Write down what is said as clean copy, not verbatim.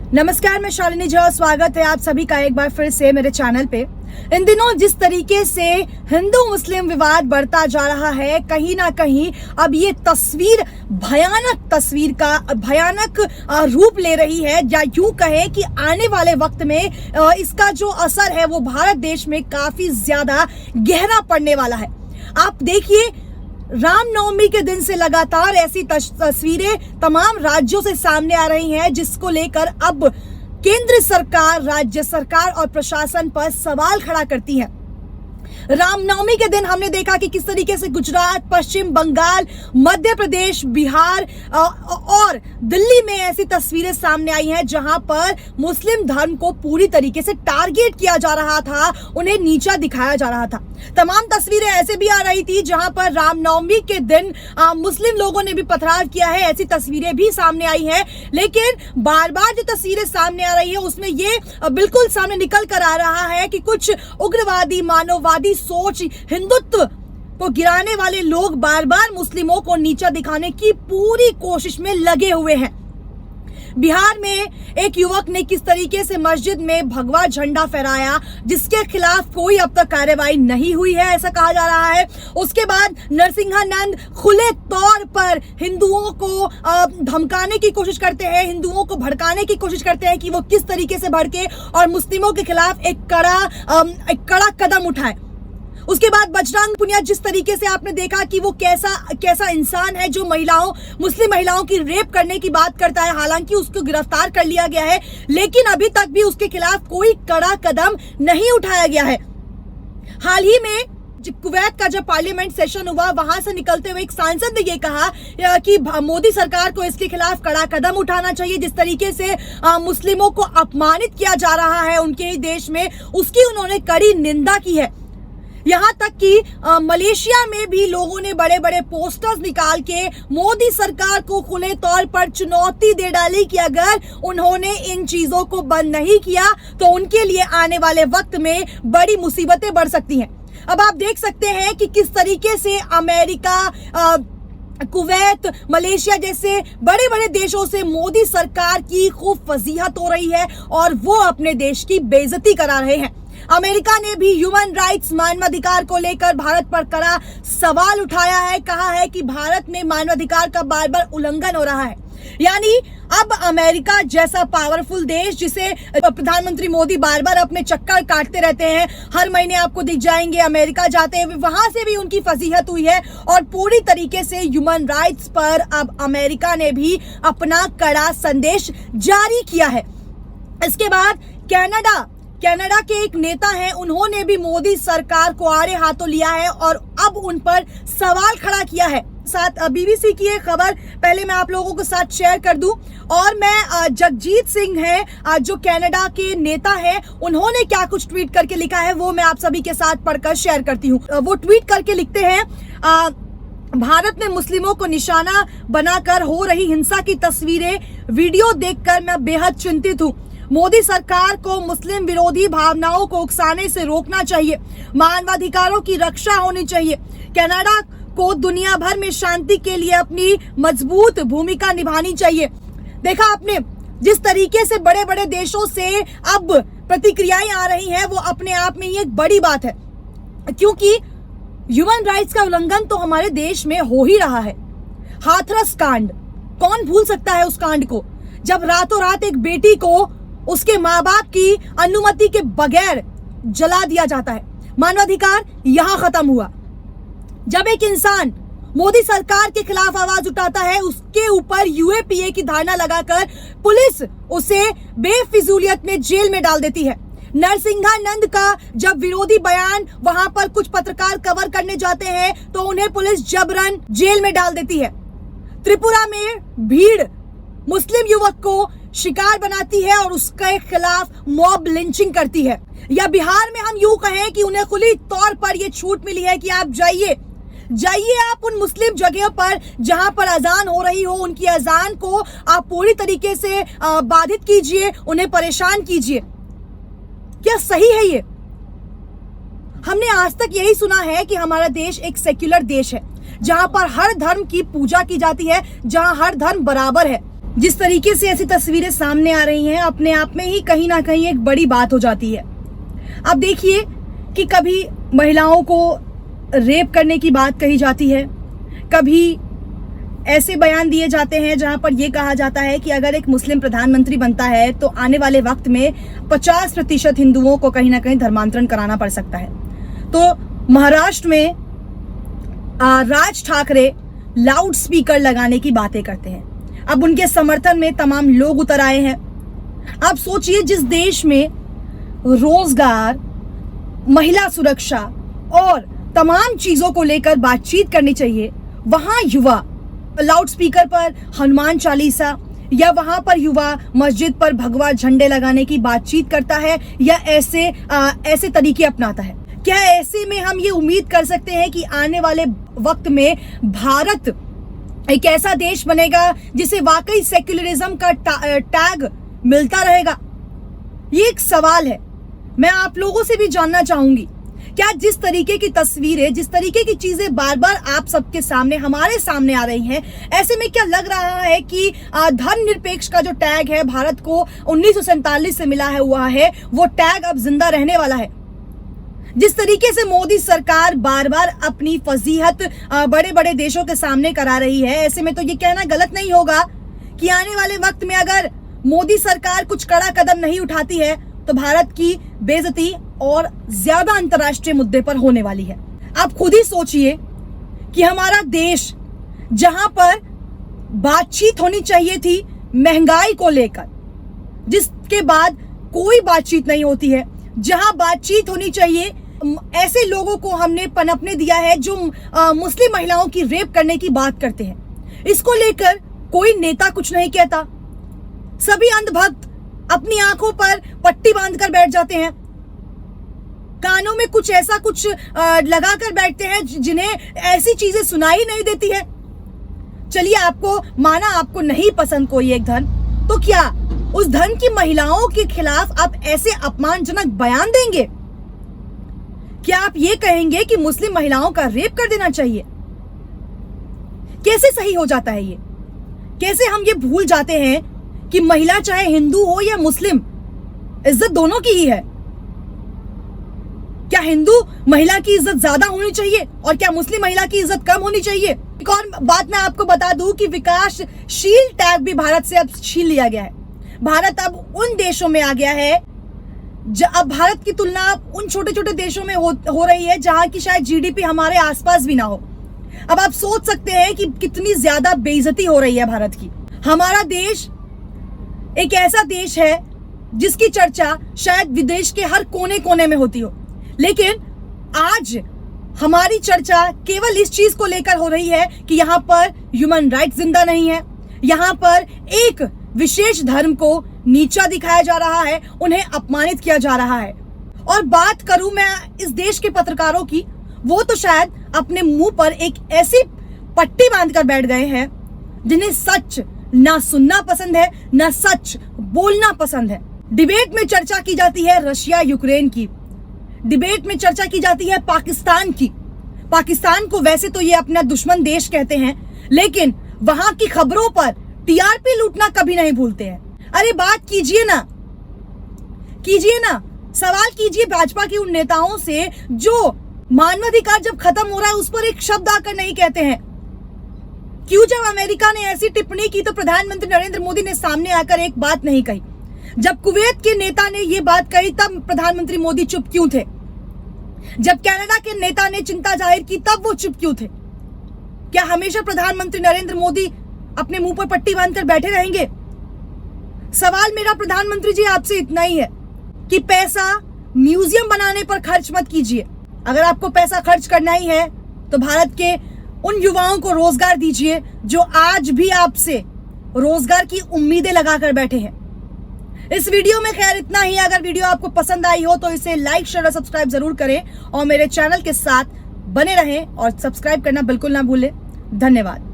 नमस्कार, मैं शालिनी झा। स्वागत है आप सभी का एक बार फिर से मेरे चैनल पे। इन दिनों जिस तरीके से हिंदू मुस्लिम विवाद बढ़ता जा रहा है, कहीं ना कहीं अब ये तस्वीर भयानक रूप ले रही है, या यूं कहे कि आने वाले वक्त में इसका जो असर है वो भारत देश में काफी ज्यादा गहरा पड़ने वाला है। आप देखिए, रामनवमी के दिन से लगातार ऐसी तस्वीरें तमाम राज्यों से सामने आ रही हैं, जिसको लेकर अब केंद्र सरकार, राज्य सरकार और प्रशासन पर सवाल खड़ा करती है। रामनवमी के दिन हमने देखा कि किस तरीके से गुजरात, पश्चिम बंगाल, मध्य प्रदेश, बिहार और दिल्ली में ऐसी तस्वीरें सामने आई हैं जहां पर मुस्लिम धर्म को पूरी तरीके से टारगेट किया जा रहा था, उन्हें नीचा दिखाया जा रहा था। तमाम तस्वीरें ऐसे भी आ रही थी जहां पर रामनवमी के दिन मुस्लिम लोगों ने भी पथराव किया है, ऐसी तस्वीरें भी सामने आई हैं। लेकिन बार बार जो तस्वीरें सामने आ रही है उसमें ये बिल्कुल सामने निकल कर आ रहा है कि कुछ उग्रवादी, मानववादी सोच, हिंदुत्व को गिराने वाले लोग बार बार मुस्लिमों को नीचा दिखाने की पूरी कोशिश में लगे हुए हैं। बिहार में एक युवक ने किस तरीके से मस्जिद में भगवा झंडा फहराया, जिसके खिलाफ कोई अब तक कार्रवाई नहीं हुई है, ऐसा कहा जा रहा है। उसके बाद नरसिंहानंद खुले तौर पर हिंदुओं को धमकाने की कोशिश करते हैं, हिंदुओं को भड़काने की कोशिश करते हैं कि वो किस तरीके से भड़के और मुस्लिमों के खिलाफ एक कड़ा कदम उठाए। उसके बाद बजरंग पुनिया, जिस तरीके से आपने देखा कि वो कैसा इंसान है जो मुस्लिम महिलाओं की रेप करने की बात करता है। हालांकि उसको गिरफ्तार कर लिया गया है, लेकिन अभी तक भी उसके खिलाफ कोई कड़ा कदम नहीं उठाया गया है। हाल ही में कुवैत का जब पार्लियामेंट सेशन हुआ, वहां से निकलते हुए एक सांसद ने ये कहा कि मोदी सरकार को इसके खिलाफ कड़ा कदम उठाना चाहिए। जिस तरीके से मुस्लिमों को अपमानित किया जा रहा है उनके ही देश में, उसकी उन्होंने कड़ी निंदा की है। यहाँ तक कि मलेशिया में भी लोगों ने बड़े बड़े पोस्टर्स निकाल के मोदी सरकार को खुले तौर पर चुनौती दे डाली कि अगर उन्होंने इन चीजों को बंद नहीं किया तो उनके लिए आने वाले वक्त में बड़ी मुसीबतें बढ़ सकती हैं। अब आप देख सकते हैं कि किस तरीके से अमेरिका, कुवैत, मलेशिया जैसे बड़े बड़े देशों से मोदी सरकार की खूब फजीहत हो रही है और वो अपने देश की बेइज्जती करा रहे हैं। अमेरिका ने भी ह्यूमन राइट्स, मानवाधिकार को लेकर भारत पर कड़ा सवाल उठाया है, कहा है कि भारत में मानवाधिकार का बार बार उल्लंघन हो रहा है। यानी अब अमेरिका जैसा पावरफुल देश, जिसे प्रधानमंत्री मोदी बार बार अपने चक्कर काटते रहते हैं, हर महीने आपको दिख जाएंगे अमेरिका जाते हैं, वहां से भी उनकी फजीहत हुई है और पूरी तरीके से ह्यूमन राइट्स पर अब अमेरिका ने भी अपना कड़ा संदेश जारी किया है। इसके बाद कनाडा के एक नेता हैं, उन्होंने भी मोदी सरकार को आड़े हाथों लिया है और अब उन पर सवाल खड़ा किया है। साथ बीबीसी की एक खबर पहले मैं आप लोगों के साथ शेयर कर दूं, और मैं जगजीत सिंह है जो कनाडा के नेता है, उन्होंने क्या कुछ ट्वीट करके लिखा है वो मैं आप सभी के साथ पढ़कर शेयर करती हूँ। वो ट्वीट करके लिखते हैं, भारत में मुस्लिमों को निशाना बनाकर हो रही हिंसा की तस्वीरें, वीडियो देखकर मैं बेहद चिंतित हूँ। मोदी सरकार को मुस्लिम विरोधी भावनाओं को उकसाने से रोकना चाहिए, मानवाधिकारों की रक्षा होनी चाहिए। कनाडा को दुनिया भर में शांति के लिए अपनी मजबूत भूमिका निभानी चाहिए। देखा आपने, जिस तरीके से बड़े बड़े देशों से अब प्रतिक्रियाएं आ रही हैं, वो अपने आप में ही एक बड़ी बात है, क्योंकि ह्यूमन राइट्स का उल्लंघन तो हमारे देश में हो ही रहा है। हाथरस कांड, कौन भूल सकता है उस कांड को, जब रातों रात एक बेटी को उसके माँ बाप की अनुमति के बगैर जला दिया जाता है। मानवाधिकार यहां खत्म हुआ। जब एक इंसान मोदी सरकार के खिलाफ आवाज उठाता है, उसके ऊपर यूएपीए की धारणा लगाकर पुलिस उसे बेफिजूलियत में जेल में डाल देती है। नरसिंहानंद का जब विरोधी बयान वहां पर कुछ पत्रकार कवर करने जाते हैं तो उन्हें पुलिस जबरन जेल में डाल देती है। त्रिपुरा में भीड़ मुस्लिम युवक को शिकार बनाती है और उसके खिलाफ मॉब लिंचिंग करती है। या बिहार में हम यूं कहें कि उन्हें खुली तौर पर यह छूट मिली है कि आप जाइए आप उन मुस्लिम जगहों पर जहां पर अजान हो रही हो, उनकी अजान को आप पूरी तरीके से बाधित कीजिए, उन्हें परेशान कीजिए। क्या सही है ये? हमने आज तक यही सुना है कि हमारा देश एक सेक्युलर देश है, जहां पर हर धर्म की पूजा की जाती है, जहां हर धर्म बराबर है। जिस तरीके से ऐसी तस्वीरें सामने आ रही हैं, अपने आप में ही कहीं ना कहीं एक बड़ी बात हो जाती है। अब देखिए कि कभी महिलाओं को रेप करने की बात कही जाती है, कभी ऐसे बयान दिए जाते हैं जहां पर यह कहा जाता है कि अगर एक मुस्लिम प्रधानमंत्री बनता है तो आने वाले वक्त में 50% हिंदुओं को कहीं ना कहीं धर्मांतरण कराना पड़ सकता है। तो महाराष्ट्र में राज ठाकरे लाउड स्पीकर लगाने की बातें करते हैं। अब उनके समर्थन में तमाम लोग उतर आए हैं। आप सोचिए, जिस देश में रोजगार, महिला सुरक्षा और तमाम चीजों को लेकर बातचीत करनी चाहिए, वहां युवा लाउड स्पीकर पर हनुमान चालीसा या वहां पर युवा मस्जिद पर भगवा झंडे लगाने की बातचीत करता है या ऐसे तरीके अपनाता है। क्या ऐसे में हम ये उम्मीद कर सकते हैं कि आने वाले वक्त में भारत एक ऐसा देश बनेगा जिसे वाकई सेक्युलरिज्म का टैग मिलता रहेगा? ये एक सवाल है। मैं आप लोगों से भी जानना चाहूंगी, क्या जिस तरीके की तस्वीरें, जिस तरीके की चीजें बार बार आप सबके सामने, हमारे सामने आ रही हैं, ऐसे में क्या लग रहा है कि धर्मनिरपेक्ष का जो टैग है भारत को 1947 से मिला हुआ है, वो टैग अब जिंदा रहने वाला है? जिस तरीके से मोदी सरकार बार बार अपनी फजीहत बड़े बड़े देशों के सामने करा रही है, ऐसे में तो ये कहना गलत नहीं होगा कि आने वाले वक्त में अगर मोदी सरकार कुछ कड़ा कदम नहीं उठाती है तो भारत की बेइज्जती और ज्यादा अंतर्राष्ट्रीय मुद्दे पर होने वाली है। आप खुद ही सोचिए कि हमारा देश, जहां पर बातचीत होनी चाहिए थी महंगाई को लेकर, जिसके बाद कोई बातचीत नहीं होती है, जहां बातचीत होनी चाहिए, ऐसे लोगों को हमने पनपने दिया है जो मुस्लिम महिलाओं की रेप करने की बात करते हैं। इसको लेकर कोई नेता कुछ नहीं कहता। सभी अंधभक्त अपनी आंखों पर पट्टी बांधकर बैठ जाते हैं, कानों में कुछ ऐसा कुछ लगाकर बैठते हैं जिन्हें ऐसी चीजें सुनाई नहीं देती है। चलिए, आपको माना आपको नहीं पसंद कोई एक धर्म, तो क्या उस धर्म की महिलाओं के खिलाफ आप ऐसे अपमानजनक बयान देंगे? क्या आप ये कहेंगे कि मुस्लिम महिलाओं का रेप कर देना चाहिए? कैसे सही हो जाता है ये? कैसे हम ये भूल जाते हैं कि महिला चाहे हिंदू हो या मुस्लिम, इज्जत दोनों की ही है। क्या हिंदू महिला की इज्जत ज्यादा होनी चाहिए और क्या मुस्लिम महिला की इज्जत कम होनी चाहिए? एक और बात मैं आपको बता दूं कि विकासशील टैग भी भारत से अब छीन लिया गया है। भारत अब उन देशों में आ गया है, अब भारत की तुलना उन छोटे छोटे देशों में हो रही है जहां की शायद जीडीपी हमारे आसपास भी ना हो। अब आप सोच सकते हैं कि कितनी ज्यादा बेइज्जती हो रही है भारत की। हमारा देश एक ऐसा देश है जिसकी चर्चा शायद विदेश के हर कोने कोने में होती हो, लेकिन आज हमारी चर्चा केवल इस चीज को लेकर हो रही है कि यहाँ पर ह्यूमन राइट जिंदा नहीं है, यहाँ पर एक विशेष धर्म को नीचा दिखाया जा रहा है, उन्हें अपमानित किया जा रहा है। और बात करूं मैं इस देश के पत्रकारों की, वो तो शायद अपने मुंह पर एक ऐसी पट्टी बांधकर बैठ गए हैं जिन्हें सच ना सुनना पसंद है, ना सच बोलना पसंद है। डिबेट में चर्चा की जाती है रशिया यूक्रेन की, डिबेट में चर्चा की जाती है पाकिस्तान की। पाकिस्तान को वैसे तो ये अपना दुश्मन देश कहते हैं, लेकिन वहां की खबरों पर टीआरपी लूटना कभी नहीं भूलते हैं। अरे बात कीजिए ना, सवाल कीजिए भाजपा के उन नेताओं से जो मानवाधिकार जब खत्म हो रहा है उस पर एक शब्द आकर नहीं कहते हैं। क्यों जब अमेरिका ने ऐसी टिप्पणी की तो प्रधानमंत्री नरेंद्र मोदी ने सामने आकर एक बात नहीं कही? जब कुवैत के नेता ने ये बात कही तब प्रधानमंत्री मोदी चुप क्यों थे? जब कनाडा के नेता ने चिंता जाहिर की तब वो चुप क्यों थे? क्या हमेशा प्रधानमंत्री नरेंद्र मोदी अपने मुंह पर पट्टी बांधकर बैठे रहेंगे? सवाल मेरा प्रधानमंत्री जी आपसे इतना ही है कि पैसा म्यूजियम बनाने पर खर्च मत कीजिए। अगर आपको पैसा खर्च करना ही है तो भारत के उन युवाओं को रोजगार दीजिए जो आज भी आपसे रोजगार की उम्मीदें लगाकर बैठे हैं। इस वीडियो में खैर इतना ही। अगर वीडियो आपको पसंद आई हो तो इसे लाइक, शेयर और सब्सक्राइब जरूर करें और मेरे चैनल के साथ बने रहें और सब्सक्राइब करना बिल्कुल ना भूलें। धन्यवाद।